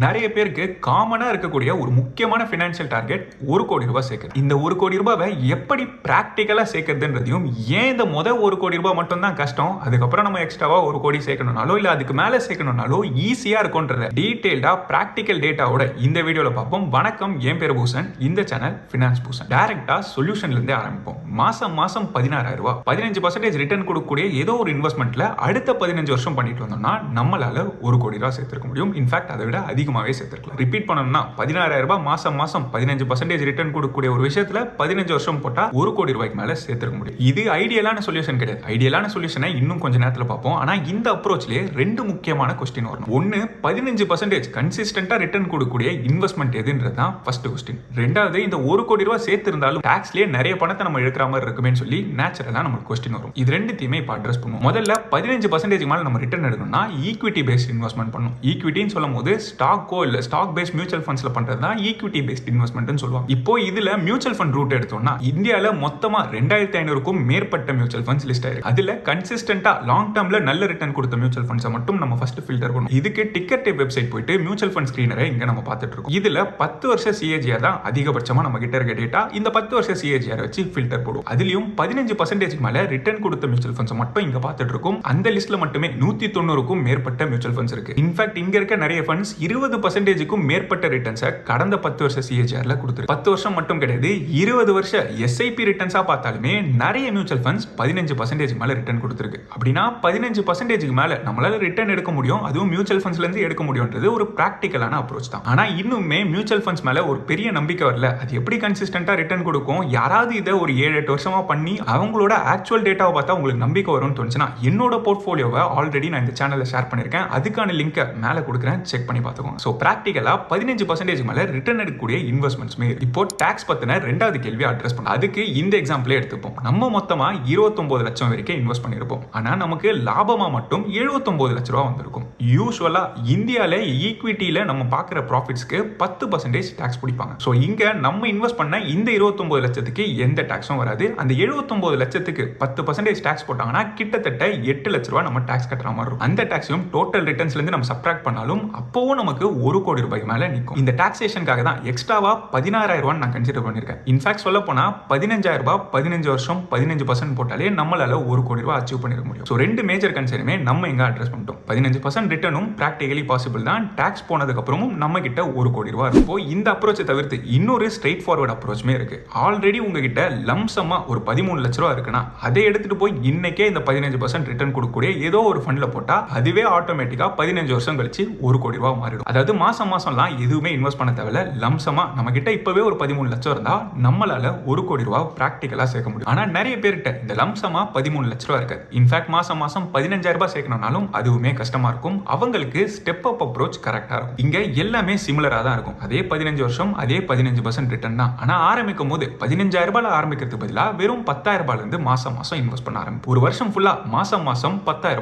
நிறைய பேருக்கு காமனா இருக்கக்கூடிய ஒரு முக்கியமான ஃபினான்ஷியல் டார்கெட் 1 கோடி ரூபாய் சேர்க்கிறது. இந்த 1 கோடி ரூபாவை எப்படி பிராக்டிக்கலா சேர்க்கறதுன்றதையும், ஏன் இந்த 1 கோடி ரூபாய் மட்டும் தான் கஷ்டம், அதுக்கப்புறம் நம்ம எக்ஸ்ட்ராவா 1 கோடி சேர்க்கணும்னாலோ இல்ல அதுக்கு மேல சேர்க்கணும்னாலோ ஈஸியா இருக்கும்ன்றத டீடைல்டா பிராக்டிக்கல் டேட்டாவோட இந்த வீடியோல பார்ப்போம். வணக்கம், என் பேர் பூசன். இந்த சேனல் ஃபினான்ஸ் பூசன். டைரக்டா சொல்யூஷன்ல இருந்தே ஆரம்பிப்போம். மாசம் 16,000 ரூபாய் 15% ரிட்டர்ன் கொடுக்கக்கூடிய ஏதோ ஒரு இன்வெஸ்ட்மெண்ட்ல அடுத்த 15 வருஷம் பண்ணிட்டு வந்தோம்னா நம்மளால 1 கோடி ரூபாய் சேர்த்திருக்க முடியும். இன்ஃபேக்ட் அதை விட அதிகமாகவே சேர்த்திருக்கலாம். ரிப்பீட் பண்ணணும்னா 16,000 ரூபாய் மாசம் 15% ரிட்டர்ன் கொடுக்கக்கூடிய ஒரு விஷயத்துல 15 வருஷம் போட்டா 1 கோடி ரூபாய்க்கு மேல சேர்த்திருக்க முடியும். இது ஐடியலான சொல்யூஷன் கிடையாது. ஐடியலான சொல்யூஷனை இன்னும் கொஞ்ச நேரத்துல பார்ப்போம். ஆனா இந்த அப்ரோச்லயே ரெண்டு முக்கியமான கொஸ்டின் வரணும். ஒன்னு, 15% கன்சிஸ்டன்டா ரிட்டர்ன் கொடுக்கக்கூடிய இன்வெஸ்ட்மெண்ட் எதுன்றதுதான் ஃபர்ஸ்ட் கொஸ்டின். ரெண்டாவது, இந்த 1 கோடி ரூபாய் சேர்த்து இருந்தாலும் டாக்ஸ்லயே நிறைய பணத்தை நம்ம எடுக்கிற மாதிரி இருக்குமே சொல்லி நேச்சுரலா நமக்கு கொஸ்டின் வரும். இது ரெண்டுத்தையுமே இப்ப அட்ரஸ் பண்ணுவோம். முதல்ல 15% மேல நம்ம ரிட்டர்ன் எடுக்கணும்னா ஈக்விட்டி பேஸ்ட் இன்வெஸ்ட்மெண்ட் பண்ணணும். ஈக்விட்டின்னு சொல்லும் போது ஸ்டாக்கோ இல்ல ஸ்டாக் பேஸ்ட் மியூச்சுவல் ஃபண்ட்ஸ்ல பண்றது தான் ஈக்விட்டி பேஸ்ட் இன்வெஸ்ட்மெண்ட்னு சொல்லுவாங்க. இப்போ இதுல மியூச்சுவல் ஃபண்ட் ரூட் எடுத்தோம்னா இந்தியால மொத்தமா 2500க்கும் மேற்பட்ட மியூச்சுவல் ஃபண்ட்ஸ் லிஸ்ட் ஆயிருக்கு. அதுல கன்சிஸ்டன்டா லாங் டர்ம்ல நல்ல ரிட்டர்ன் கொடுத்த மியூச்சுவல் ஃபண்ட்ஸை மட்டும் நம்ம ஃபர்ஸ்ட் ஃபில்டர் பண்ணணும். இதுக்கு டிக்கெட் டேப் வெப்சைட் போயிட்டு மியூச்சுவல் ஃபண்ட் ஸ்கிரீனரை இங்க நம்ம பார்த்துட்டு இருக்கோம். இதுல 10 வருஷ சிஏஜிஆர் தான் அதிகபட்சமா நம்ம கிட்ட இருக்க டேட்டா. இந்த 10 வருஷ சிஏஜிஆர் வச்சு ஃபில்டர் போடுவோம். அதுலயும் 15% மேல ரிட்டர்ன் கொடுத்த மியூச்சுவல் ஃபண்ட்ஸ் மட்டும் இங்க பார்த்துட்டு இருக்கோம். அந்த லிஸ்ட்ல மட்டுமே 190க்கும் மேற்பட்ட மியூச்சுவல் ஃபண்ட்ஸ் இருக்கு. இன்ஃபேக்ட் இங்க இருக்க நிறைய ஃபண்ட்ஸ் 20%க்கும் மேற்பட்ட ரிட்டர்ன்ஸை கடந்த 10 வருஷ சிஏஜிஆர்ல கொடுத்துருக்கு. 10 வருஷம் மட்டும் கிடையாது, 20 வருஷ எஸ்ஐபி ரிட்டர்ன்ஸா பார்த்தாலுமே நிறைய மியூச்சுவல் ஃபண்ட்ஸ் 15% மேல ரிட்டர்ன் கொடுத்துருக்கு. அப்படின்னா 15% மேல நம்மளால ரிட்டர்ன் எடுக்க முடியும், அதுவும் மியூச்சுவல் ஃபண்ட்ஸ்ல இருந்து எடுக்க முடியும்ன்றது ஒரு பிராக்டிகலான அப்ரோச் தான். ஆனா இன்னுமே மியூச்சுவல் ஃபண்ட்ஸ் மேல ஒரு பெரிய நம்பிக்கை வரல. அது எப்படி கன்சிஸ்டன்டா ரிட்டர்ன் கொடுக்கும், யாராவது இதை ஒரு 7-8 வருஷமா பண்ணி அவங்களோட ஆக்சுவல் டேட்டாவை பார்த்தா உங்களுக்கு நம்பிக்கை வரும்னு தோணுச்சுன்னா என்னோட போர்ட்ஃபோலியோவை ஆல்ரெடி நான் இந்த சேனல்ல ஷேர் பண்ணிருக்கேன். அதுக்கான லிங்கை மேல கொடுக்குறேன், செக் பண்ணி பார்த்துக்கோங்க. சோ பிராக்டிகலா 15% மேல ரிட்டர்ன் எடுக்கக்கூடிய இன்வெஸ்ட்மெண்ட்ஸ்மே. இப்போ டாக்ஸ் பத்தின ரெண்டாவது கேள்வி அட்ரஸ் பண்ணலாம். அதுக்கு இந்த எக்ஸாம்பிளே எடுத்துப்போம். நம்ம மொத்தமா 29 லட்சம் வரைக்கும் இன்வெஸ்ட் பண்ணிருப்போம். ஆனா நமக்கு லாபமா மட்டும் 79 லட்சம் ரூபாய் வந்திருக்கும். யூசுவலா இந்தியால ஈக்விட்டியில நம்ம பார்க்குற ப்ராஃபிட்ஸ்க்கு 10% டாக்ஸ் பிடிப்பாங்க. ஸோ இங்க நம்ம இன்வெஸ்ட் பண்ண இந்த 29 லட்சத்துக்கு எந்த டாக்ஸும் வராது. அந்த 79 லட்சத்துக்கு 10% டாக்ஸ் போட்டாங்கன்னா கிட்டத்தட்ட 8 லட்ச ரூபாய் நம்ம டாக்ஸ் கட்டுற மாதிரி இருக்கும். அந்த டாக்ஸையும் டோட்டல் ரிட்டர்ன்ஸ்ல இருந்து நம்ம சப்ட்ராக்ட் பண்ணாலும் அப்பவும் நமக்கு 1 கோடி ரூபாய் மேல நிற்கும். இந்த டாக்ஸேஷனுக்காக தான் எக்ஸ்ட்ராவா 16,000 ரூபாய் நான் கன்சிடர் பண்ணிருக்கேன். இன்ஃபேக்ட் சொல்ல போனா 15,000 ரூபாய் 15 வருஷம் 15% போட்டாலே நம்மளால 1 கோடி ரூபாய் அச்சீவ் பண்ணிருக்க முடியும். ஸோ ரெண்டு மேஜர் கன்சர்னுமே நம்ம எங்க அட்ரஸ் பண்ணிட்டோம். 15% ரிட்டர்னும் பிராக்டிகலி பாசிபிள் தான். டாக்ஸ் போனதுக்கு அப்புறமும் நம்ம கிட்ட 1 கோடி ரூபாய் இருக்கும். இந்த அப்ரோச்சை தவிர்த்து இன்னொரு ஸ்ட்ரெயிட் ஃபார்வர்ட் அப்ரோச்சுமே இருக்கு. ஆல்ரெடி உங்ககிட்ட லம்சமா ஒரு 13 லட்ச ரூபாய் இருக்குன்னா அதை எடுத்துட்டு போய் இன்னைக்கே இந்த 15% ரிட்டர்ன் கொடுக்கக்கூடிய ஏதோ ஒரு ஃபண்ட்ல போட்டா அதுவே ஆட்டோமேட்டிக்கா 15 வருஷம் கழிச்சு 1 கோடி ரூபாய் மாறிடும். அதாவது மாசம்லாம் எதுவுமே இன்வெஸ்ட் பண்ண தேவையில்ல. லம்சமா நம்ம கிட்ட இப்பவே ஒரு 13 லட்சம் இருந்தா நம்மளால 1 கோடி ரூபாய் பிராக்டிகலா சேர்க்க முடியும். ஆனா நிறைய பேர்கிட்ட இந்த லம்சமா 13 லட்ச ரூபாய் இருக்காது. இன்ஃபேக்ட் மாசம் 15,000 ரூபாய் சேர்க்கணும்னாலும் அதுவுமே கஷ்டமா இருக்கும். அவங்களுக்கு ஸ்டெப் அப் அப்ரோச் கரெக்டா இருக்கும். இங்க எல்லாமே சிமிலரா தான் இருக்கும். அதே 15 வருஷம், அதே 15% ரிட்டர்ன் தான். ஆனா ஆரம்பிக்கும் போது 15,000 ரூபாய் ஆரம்பிக்கிறதுக்கு பதிலா வெறும் 10,000 ரூபாயில இருந்து மாசம் இன்வெஸ்ட் பண்ண ஆரம்பிக்கும். ஒரு வருஷம் ஃபுல்லா மாசம் 10,000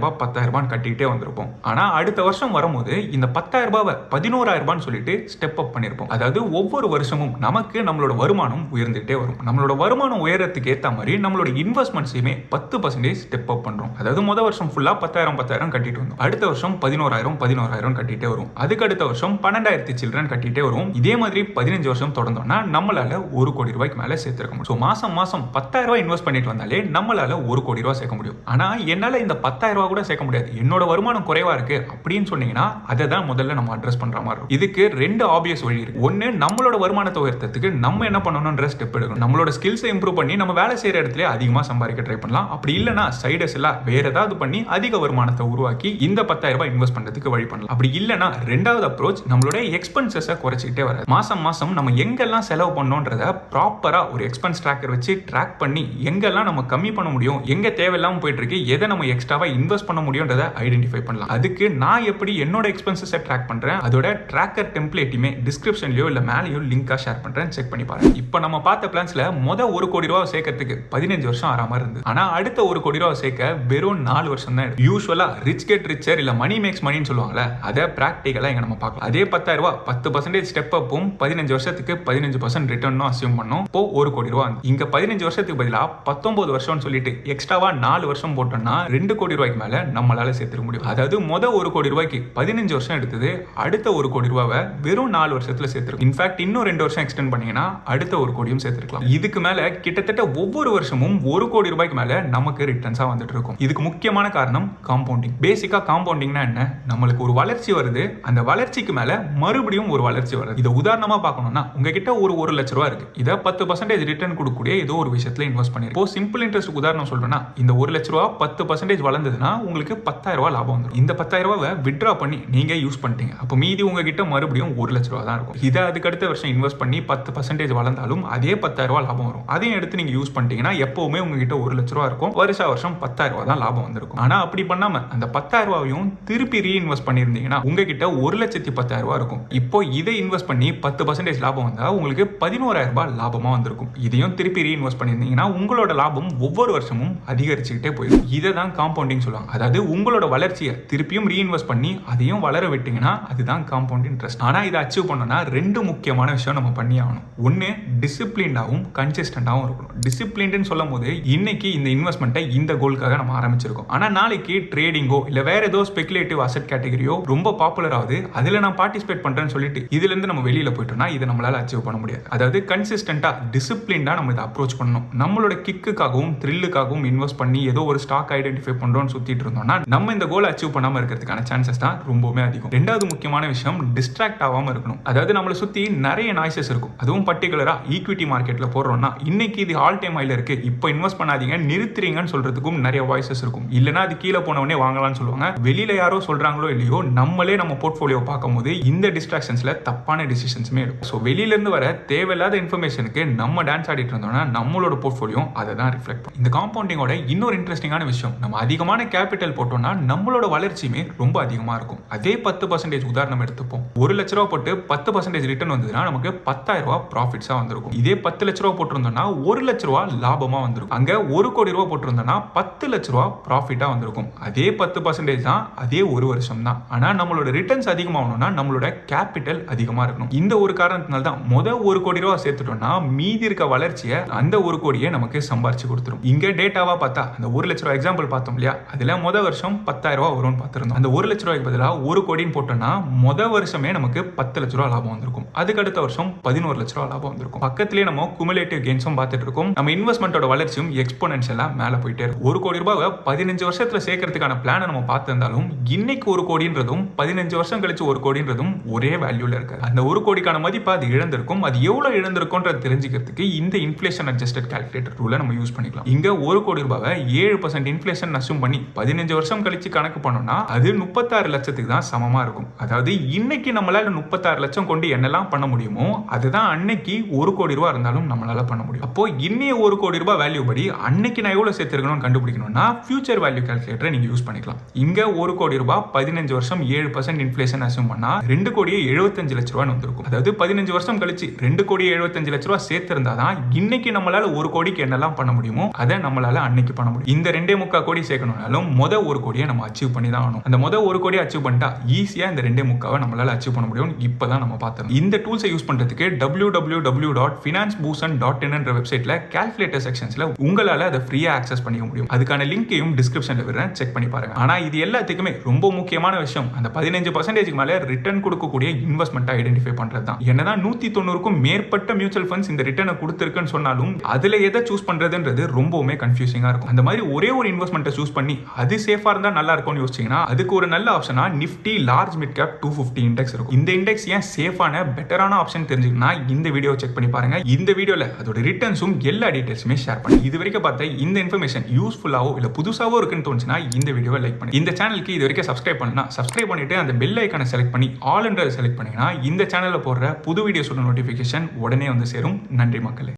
ரூபாய் கட்டிக்கிட்டே வந்திருப்போம். ஆனா அடுத்த வருஷம் வரும்போது இந்த 10,000 ரூபாவை 11,000 ரூபாய் சொல்லிட்டு ஸ்டெப் அப் பண்ணிருப்போம். அதாவது ஒவ்வொரு வருஷமும் நமக்கு நம்மளோட வருமானம் உயர்ந்துட்டே வரும். நம்மளோட வருமானம் உயரத்துக்கு ஏத்த மாதிரி நம்மளோட இன்வெஸ்ட்மெண்ட்ஸையுமே 10% ஸ்டெப் அப் பண்றோம். அதாவது முதல் வருஷம் ஃபுல்லா 10,000 கட்டிட்டு வந்தோம். அடுத்த வருஷம் 11,000 கட்டிட்டே வரும். அதுக்கு அடுத்த வருஷம் 12,000 சில்ட்ரன் கட்டிட்டே வரும். இதே மாதிரி 15 வருஷம் தொடர்ந்தோம்னா நம்மளால 1 கோடி ரூபாய்க்கு மேல சேர்த்திருக்க முடியும். ஸோ மாசம் 10,000 ரூபாய் இன்வெஸ்ட் பண்ணிட்டு வந்தாலே நம்மளால 1 கோடி ரூபாய் சேர்க்க முடியும். ஆனா என்னால இந்த 10,000 ரூபாய் கூட சேர்க்க முடியாது, என்னோட வருமானம் குறைவா இருக்கு அப்படின்னு சொன்னீங்கன்னா அதை தான் முதல்ல நம்ம அட்ரஸ் பண்ற மாதிரி இருக்கும். இதுக்கு ரெண்டு ஆப்வியஸ் வழி இருக்கு. ஒன்னு, நம்மளோட வருமானத்தை உயர்த்ததுக்கு நம்ம என்ன பண்ணணும்ன்ற ஸ்டெப் எடுக்கணும். நம்மளோட ஸ்கில்ஸை இம்ப்ரூவ் பண்ணி நம்ம வேலை செய்யற இடத்துல அதிகமா சம்பாதிக்க ட்ரை பண்ணலாம். அப்படி இல்லைன்னா சைடஸ் எல்லாம் வேற ஏதாவது பண்ணி அதிக வருமானத்தை உருவாக்கி இந்த 10,000 ரூபாய் இன்வெஸ்ட் பண்றதுக்கு வழி பண்ணலாம். அப்படி இல்லைன்னா ரெண்டாவது அப்ரோச், நம்மளோட எக்ஸ்பென்சஸை குறைச்சிக்கிட்டே வர மாசம் நம்ம எங்கெல்லாம் செலவு பண்ணோன்றத ப்ராப்பரா ஒரு எக்ஸ்பென்ஸ் ட்ராக்கர் வச்சு ட்ராக் பண்ணி எங்கெல்லாம் நம்ம கம்மி பண்ண முடியும், எங்க தேவையில்லாம போயிட்டு இருக்கு, எதை நம்ம எக்ஸ்ட்ராவா இன்வெஸ்ட் பண்ண முடியும்ன்றத ஐடென்டிஃபை பண்ணலாம். அதுக்கு நான் எப்படி என்னோட எக்ஸ்பென்சஸை ட்ராக் பண்றேன், அதோட ட்ராக்கர் டெம்ப்ளேட்டுமே டிஸ்கிரிப்ஷன்லயோ இல்ல மேலேயோ லிங்கா ஷேர் பண்றேன், செக் பண்ணி பாருங்க. இப்போ நம்ம பார்த்த பிளான்ஸ்ல 1 கோடி ரூபாய் சேர்க்கறதுக்கு 15 வருஷம் ஆறாம இருந்து, ஆனா அடுத்த 1 கோடி ரூபாய் சேர்க்க வெறும் 4 வருஷம் தான். யூசுவலா ரிச் கெட் ரிச்சர் இல்ல மணி மேக்ஸ் மணின்னு சொல்லுவாங்கல்ல, அதை பிராக்டிகலா இங்க நம்ம பார்க்கலாம். அதே 10,000 ரூபாய் 10% ஸ்டெப் அப்பும் 15 வருஷத்துக்கு 15% ரிட்டர்னும் அசியூம் பண்ணோம். இப்போ 1 கோடி ரூபாய். இங்க 15 வருஷத்துக்கு பதிலா 19 வருஷம் சொல்லிட்டு எக்ஸ்ட்ராவா 4 வருஷம் போட்டோம்னா 2 கோடி ரூபாய்க்கு மேல நம்மளால சேர்த்துக்க முடியும். அதாவது 1 கோடி ரூபாய்க்கு 15 வருஷம் எடுத்தது, அடுத்த 1 கோடி ரூபாவை வெறும் 4 வருஷத்துல சேர்த்திருக்கும். இன்ஃபேக்ட் இன்னும் 2 வருஷம் எக்ஸ்டெண்ட் பண்ணீங்கன்னா அடுத்த 1 கோடியும் சேர்த்திருக்கலாம். இதுக்கு மேல கிட்டத்தட்ட ஒவ்வொரு வருஷமும் 1 கோடி ரூபாய்க்கு மேல நமக்கு ரிட்டர்ன்ஸா வந்துட்டு இருக்கும். இதுக்கு முக்கியமான காரணம் காம்பவுண்டிங். பேசிக்கா காம்பவுண்டிங்னா என்ன? நம்மளுக்கு ஒரு வளர்ச்சி வருது, அந்த வளர்ச்சிக்கு மேல மறுபடியும் ஒரு வளர்ச்சி வருது. இதை உதாரணமா பார்க்கணும்னா உங்ககிட்ட ஒரு 1 லட்ச ரூபா இருக்கு. இதை 10% ரிட்டர்ன் கொடுக்கக்கூடிய ஏதோ ஒரு விஷயத்துல இன்வெஸ்ட் பண்ணிருக்கோம். இப்போ சிம்பிள் இன்ட்ரெஸ்ட் உதாரணம் சொல்றேன்னா இந்த 1 லட்ச ரூபா 10% வளர்ந்ததுன்னா உங்களுக்கு 10,000 ரூபாய் லாபம் வந்துடும். இந்த 10,000 ரூபாவை வித்ட்ரா பண்ணி நீங்க யூஸ் பண்ணிட்டீங்க. அப்போ மீதி உங்ககிட்ட மறுபடியும் 1 லட்ச ரூபா தான் இருக்கும். இதை அதுக்கு அடுத்த வருஷம் இன்வெஸ்ட் பண்ணி 10% வளர்ந்தாலும் அதே 10,000 ரூபாய் லாபம் வரும். அதையும் எடுத்து நீங்க யூஸ் பண்ணிட்டீங்கன்னா எப்பவுமே உங்ககிட்ட 1 லட்ச ரூபா இருக்கும். வருஷம் 10,000 ரூபாய் தான் லாபம் வந்திருக்கும். ஆனா அப்படி பண்ணாம அந்த 10,000 ரூபாயும் திருப்பி ரீஇன்வெஸ்ட் பண்ணிருந்தீங்கன்னா உங்ககிட்ட 1,10,000 ரூபாய் இருக்கும். இப்போ இதை இன்வெஸ்ட் பண்ணி 10% லாபம் வந்தா உங்களுக்கு 11,000 ரூபாய் லாபமா வந்திருக்கும். இதையும் திருப்பி ரீஇன்வெஸ்ட் பண்ணிருந்தீங்கன்னா உங்களோட லாபம் ஒவ்வொரு வருஷமும் அதிகரிச்சுக்கிட்டே போயிடும். இதை தான் காம்பவுண்டிங் சொல்லுவாங்க. அதாவது உங்களோட வளர்ச்சியை திருப்பியும் ரீஇன்வெஸ்ட் பண்ணி அதையும் வளர விட்டீங்கன்னா அதுதான் காம்பவுண்ட் இன்ட்ரெஸ்ட். ஆனா இதை அச்சீவ் பண்ணணும்னா 2 முக்கியமான விஷயம் நம்ம பண்ணி ஆகணும். ஒன்னு டிசிப்ளின்டாவும் கன்சிஸ்டன்டாவும் இருக்கணும். டிசிப்ளின்ட்னு சொல்லும் போது இன்னைக்கு இந்த இன்வெஸ்ட்மெண்ட்டை இந்த கோலுக்காக நம்ம ஆரம்பிச்சிருக்கோம். ஆனா நாளைக்கு ட்ரேடிங்கோ இல்ல வேற ஏதோ ஸ்பெகுலேட்டிவ் அசெட் கேட்டகரியோ ரொம்ப பாப்புலர் ஆகுது, அதுல நான் பார்ட்டிசிபேட் பண்றேன்னு சொல்லிட்டு இதுல இருந்து நம்ம வெளியில போயிட்டோம்னா இதை நம்மளால அச்சீவ் பண்ண முடியாது. அதாவது கன்சிஸ்டன்டா டிசிப்ளின்டா நம்ம இதை அப்ரோச் பண்ணணும். நம்மளோட கிக்குக்காகவும் த்ரில்லுக்காகவும் இன்வெஸ்ட் பண்ணி ஏதோ ஒரு ஸ்டாக் ஐடென்டிஃபை பண்றோம்னு சுத்திட்டு இருந்தோம்னா நம்ம இந்த கோலை அச்சீவ் பண்ணாம இருக்கிறதுக்கான சான்சஸ் தான் ரொம்பவே அதிகம். ரெண்டாவது முக்கியமான விஷயம் டிஸ்ட்ராக்ட் ஆகாம இருக்கணும். அதாவது நம்மளை சுத்தி நிறைய நாய்ஸஸ் இருக்கும். அதுவும் பர்டிகுலரா ஈக்விட்டி மார்க்கெட்ல போடுறோம்னா இன்னைக்கு இது ஆல் டைம் ஹைல இருக்கு, இப்போ இன்வெஸ்ட் பண்ணாதீங்க நிறுத்துறீங்கன்னு சொல்றதுக்கும் நிறைய வாய்ஸஸ் இருக்கும். இல்லனா அது கீழே போனவனே வாங்கலாம்னு சொல்லுவாங்க. வெளியில யாரோ சொல்றாங்களோ இல்லையோ நம்மளே நம்ம போர்ட்ஃபோலியோ பார்க்கும்போது இந்த டிஸ்ட்ராக்ஷன்ஸ்ல தப்பான டிசிஷன்ஸுமே இருக்கும். ஸோ வெளியில இருந்து வர தேவையில்லாத இன்ஃபர்மேஷனுக்கு நம்ம டான்ஸ் ஆடிட்டு இருந்தோம்னா நம்மளோட போர்ட்ஃபோலியோ அதை தான் ரிஃப்ளெக்ட் பண்ணும். இந்த காம்பவுண்டிங்கோட இன்னொரு இன்ட்ரெஸ்டிங்கான விஷயம், நம்ம அதிகமான கேபிட்டல் போட்டோம்னா நம்மளோட வளர்ச்சியுமே ரொம்ப அதிகமா இருக்கும். அதே 10% உதாரணம் எடுத்துப்போம். 1 லட்ச ரூபா போட்டு 10% ரிட்டர்ன் வந்ததுன்னா நமக்கு 10,000 ரூபாய் ப்ராஃபிட்ஸா வந்திருக்கும். இதே 10 லட்ச ரூபா போட்டிருந்தோம்னா 1 லட்ச ரூபா லாபமா வந்திருக்கும். அங்க 1 கோடி ரூபாய் போட்டிருந்தோம்னா 10 லட்ச ரூபா ப்ராஃபிட்டா வந்திருக்கும். அதே 10% தான், அதே ஒரு வருஷம் தான். ஆனா நம்மளோட ரிட்டர்ன்ஸ் அதிகமாகணும்னா நம்மளோட கேபிட்டல் அதிகமா இருக்கணும். இந்த ஒரு காரணத்தினால தான் 1 கோடி ரூபாய் சேர்த்துட்டோம்னா மீதி இருக்க வளர்ச்சியை அந்த 1 கோடியை நமக்கு சம்பாரிச்சு கொடுத்துரும். இங்க டேட்டாவா பார்த்தா அந்த 1 லட்ச ரூபாய் எக்ஸாம்பிள் பார்த்தோம் இல்லையா, அதுல வருஷம் 10,000 ரூபாய் வரும்னு பார்த்திருந்தோம். அந்த 1 லட்ச ரூபாய்க்கு பதிலாக 1 கோடின்னு போட்டோம்னா வருஷமே நமக்கு 10 லட்ச ரூபாய் லாபம் வந்திருக்கும். அதுக்கு அடுத்த வருஷம் 11 லட்ச ரூபாய் லாபம் வந்திருக்கும். பக்கத்திலேயே நம்ம குமுலேட்டிவ் கெயின்ஸும் பார்த்துட்டு இருக்கோம். நம்ம இன்வெஸ்ட்மெண்டோட வளர்ச்சியும் எக்ஸ்போனென்ஷியலா மேல போயிட்டே இருக்கும். 1 கோடி ரூபாய் 15 வருஷத்துல சேர்க்கறதுக்கான பிளானை நம்ம பார்த்திருந்தாலும் இன்னைக்கு 1 கோடின்றதும் 15 வருஷம் கழிச்சு 1 கோடின்றதும் ஒரே வேல்யூல இருக்கு. அந்த 1 கோடிக்கான மதிப்பு அது இழந்திருக்கும். அது எவ்வளவு இழந்திருக்கும்ன்றது தெரிஞ்சுக்கிறதுக்கு இந்த இன்ஃப்ளேஷன் அட்ஜஸ்டட் கால்குலேட்டர் ரூலை நம்ம யூஸ் பண்ணிக்கலாம். இங்க 1 கோடி ரூபாவை 7% இன்ஃப்ளேஷன் அஸ்யூம் பண்ணி 15 வருஷம் கழிச்சு கணக்கு பண்ணோம்னா அது 36 லட்சத்துக்கு தான் சமமா இருக்கும். அதாவது இன்னைக்கு நம்மளால 36 லட்சம் கொண்டு என்னெல்லாம் பண்ண முடியுமோ அதுதான் அன்னைக்கு 1 கோடி ரூபாய் இருந்தாலும் நம்மளால பண்ண முடியும். அப்போ இன்னைய 1 கோடி ரூபாய் வேல்யூ படி அன்னைக்கு நான் எவ்வளவு சேர்த்திருக்கணும்னு கண்டுபிடிக்கணும்னா ஃபியூச்சர் வேல்யூ கால்குலேட்டரை நீங்க யூஸ் பண்ணிக்கலாம். இங்க 1 கோடி ரூபாய் 15 வருஷம் 7% இன்ஃப்ளேஷன் அஸ்யூம் பண்ணா 2 கோடியே 75 லட்ச ரூபாய் வந்திருக்கும். அதாவது 15 வருஷம் கழிச்சு 2 கோடியே 75 லட்ச ரூபாய் சேர்த்திருந்தாதான் இன்னைக்கு நம்மளால 1 கோடிக்கு என்னெல்லாம் பண்ண முடியுமோ அதை நம்மளால அன்னைக்கு பண்ண முடியும். இந்த 2.25 கோடி சேர்க்கணும்னாலும் 1 கோடியை நம்ம அச்சீவ் பண்ணி தான் ஆகணும். அந்த 1 கோடியை அச்சீவ் பண்ணிட்டா ஈஸியா இந்த 2.25 நம்மளால அச்சீவ் பண்ண முடியும். இப்பதான் நம்ம பார்த்தோம். இந்த டூல்ஸை யூஸ் பண்றதுக்கு www.financeboost.in என்ற வெப்சைட்ல கால்குலேட்டர் செக்ஷன்ஸ்ல உங்களால அதை ஃப்ரீயா ஆக்சஸ் பண்ணிக்க முடியும். அதுக்கான லிங்கையும் டிஸ்கிரிப்ஷன்ல விடுறேன், செக் பண்ணி பாருங்க. ஆனா இது எல்லாத்துக்குமே ரொம்ப முக்கியமான விஷயம் அந்த 15% மேல ரிட்டர்ன் கொடுக்கக்கூடிய இன்வெஸ்ட்மெண்ட் ஐடென்டிஃபை பண்றது தான். என்னதான் 190க்கும் மேற்பட்ட மியூச்சுவல் ஃபண்ட்ஸ் இந்த ரிட்டர்னை கொடுத்திருக்குன்னு சொன்னாலும் அதுல எதை சூஸ் பண்றதுன்றது ரொம்பவுமே கன்ஃபியூசிங்கா இருக்கும். அந்த மாதிரி ஒரே ஒரு இன்வெஸ்ட்மெண்ட்டை சூஸ் பண்ணி அது சேஃபா இருந்தா நல்லா இருக்கும்னு யோசிச்சீங்கன்னா அதுக்கு ஒரு நல்ல ஆப்ஷனா nifty large mid cap 250 index இருக்கும். இந்த இண்டெக்ஸ் ஏன் சேஃபான பெட்டரான ஆப்ஷன் தெரிஞ்சுக்கணும்னா இந்த வீடியோ செக் பண்ணி பாருங்க. இந்த வீடியோல அதோட ரிட்டர்ன்ஸும் எல்லா டீடைல்ஸுமே ஷேர் பண்ணி இது வரைக்கும் பார்த்த இந்த இன்ஃபர்மேஷன் யூஸ்ஃபுல்லாவோ இல்ல புதுசாவோ இருக்குன்னு தோணுச்சுன்னா இந்த வீடியோவை லைக் பண்ணி இந்த சேனலுக்கு இது வரைக்கும் சப்ஸ்கிரைப் பண்ணா சப்ஸ்கிரைப் பண்ணிட்டு அந்த பெல் ஐக்கானை செலக்ட் பண்ணி ஆல் என்றதை செலக்ட் பண்ணீங்கன்னா இந்த சேனல்ல போடுற புது வீடியோஸோட நோட்டிபிகேஷன் உடனே வந்து சேரும். நன்றி மக்களே.